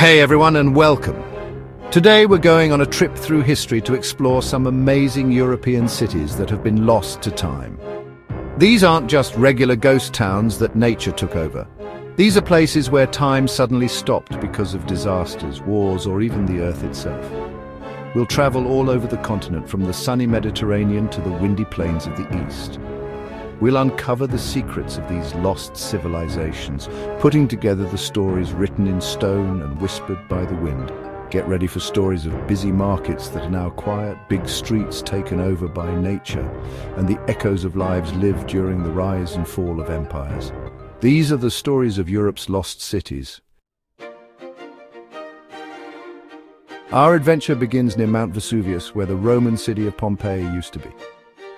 Hey everyone, and welcome. Today we're going on a trip through history to explore some amazing European cities that have been lost to time. These aren't just regular ghost towns that nature took over. These are places where time suddenly stopped because of disasters, wars, or even the Earth itself. We'll travel all over the continent, from the sunny Mediterranean to the windy plains of the East. We'll uncover the secrets of these lost civilizations, putting together the stories written in stone and whispered by the wind. Get ready for stories of busy markets that are now quiet, big streets taken over by nature, and the echoes of lives lived during the rise and fall of empires. These are the stories of Europe's lost cities. Our adventure begins near Mount Vesuvius, where the Roman city of Pompei used to be.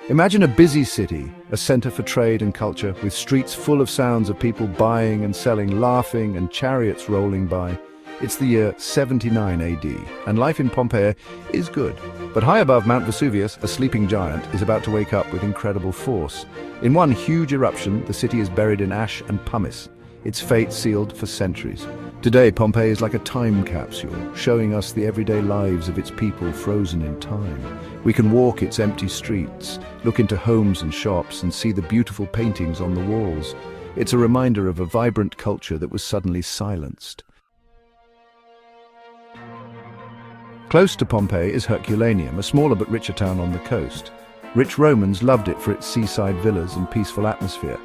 Imagine a busy city, a center for trade and culture, with streets full of sounds of people buying and selling, laughing, and chariots rolling by. It's the year 79 AD, and life in Pompeii is good. But high above Mount Vesuvius, a sleeping giant is about to wake up with incredible force. In one huge eruption, the city is buried in ash and pumice, its fate sealed for centuries. Today, Pompeii is like a time capsule, showing us the everyday lives of its people frozen in time. We can walk its empty streets, look into homes and shops, and see the beautiful paintings on the walls. It's a reminder of a vibrant culture that was suddenly silenced. Close to Pompeii is Herculanum, a smaller but richer town on the coast. Rich Romans loved it for its seaside villas and peaceful atmosphere.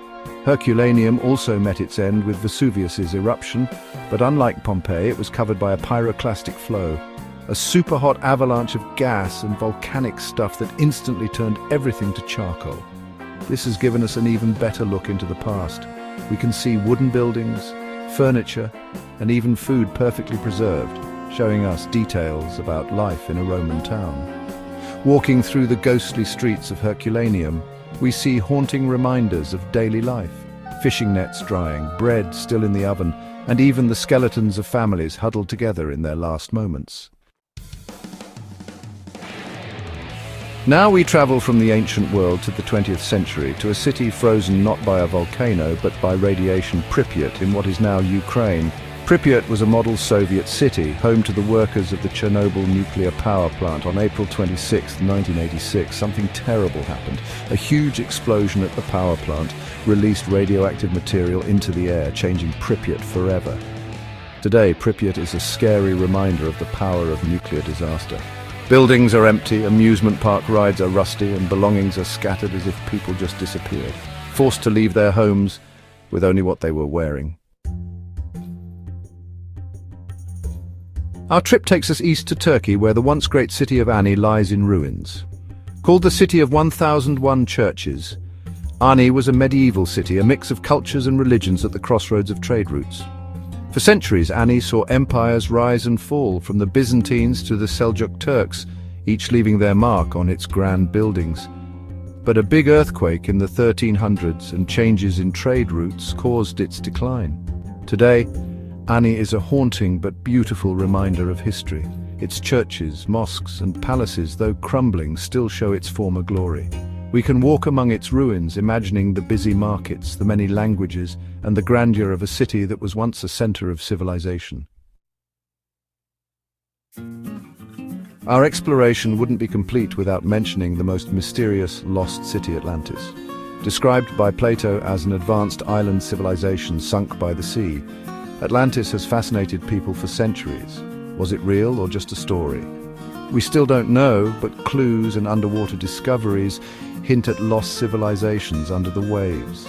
Herculanum also met its end with Vesuvius's eruption, but unlike Pompeii, it was covered by a pyroclastic flow, a super-hot avalanche of gas and volcanic stuff that instantly turned everything to charcoal. This has given us an even better look into the past. We can see wooden buildings, furniture, and even food perfectly preserved, showing us details about life in a Roman town. Walking through the ghostly streets of Herculanum, we see haunting reminders of daily life. Fishing nets drying, bread still in the oven, and even the skeletons of families huddled together in their last moments. Now we travel from the ancient world to the 20th century, to a city frozen not by a volcano but by radiation, Pripyat, in what is now Ukraine. Pripyat was a model Soviet city, home to the workers of the Chernobyl nuclear power plant. On April 26, 1986, something terrible happened. A huge explosion at the power plant released radioactive material into the air, changing Pripyat forever. Today, Pripyat is a scary reminder of the power of nuclear disaster. Buildings are empty, amusement park rides are rusty, and belongings are scattered as if people just disappeared, forced to leave their homes with only what they were wearing. Our trip takes us east to Turkey, where the once great city of Ani lies in ruins. Called the City of 1001 Churches, Ani was a medieval city, a mix of cultures and religions at the crossroads of trade routes. For centuries, Ani saw empires rise and fall, from the Byzantines to the Seljuk Turks, each leaving their mark on its grand buildings. But a big earthquake in the 1300s and changes in trade routes caused its decline. Today, Ani is a haunting but beautiful reminder of history. Its churches, mosques, and palaces, though crumbling, still show its former glory. We can walk among its ruins, imagining the busy markets, the many languages, and the grandeur of a city that was once a center of civilization. Our exploration wouldn't be complete without mentioning the most mysterious lost city, Atlantis. Described by Plato as an advanced island civilization sunk by the sea, Atlantis has fascinated people for centuries. Was it real or just a story? We still don't know, but clues and underwater discoveries hint at lost civilizations under the waves.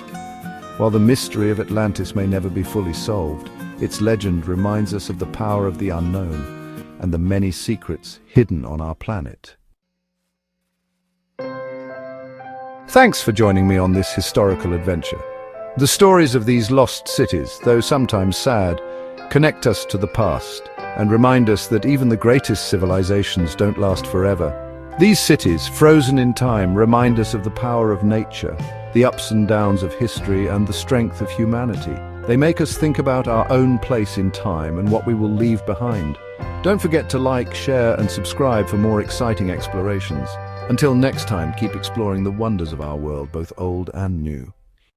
While the mystery of Atlantis may never be fully solved, its legend reminds us of the power of the unknown and the many secrets hidden on our planet. Thanks for joining me on this historical adventure. The stories of these lost cities, though sometimes sad, connect us to the past and remind us that even the greatest civilizations don't last forever. These cities, frozen in time, remind us of the power of nature, the ups and downs of history, and the strength of humanity. They make us think about our own place in time and what we will leave behind. Don't forget to like, share, and subscribe for more exciting explorations. Until next time, keep exploring the wonders of our world, both old and new.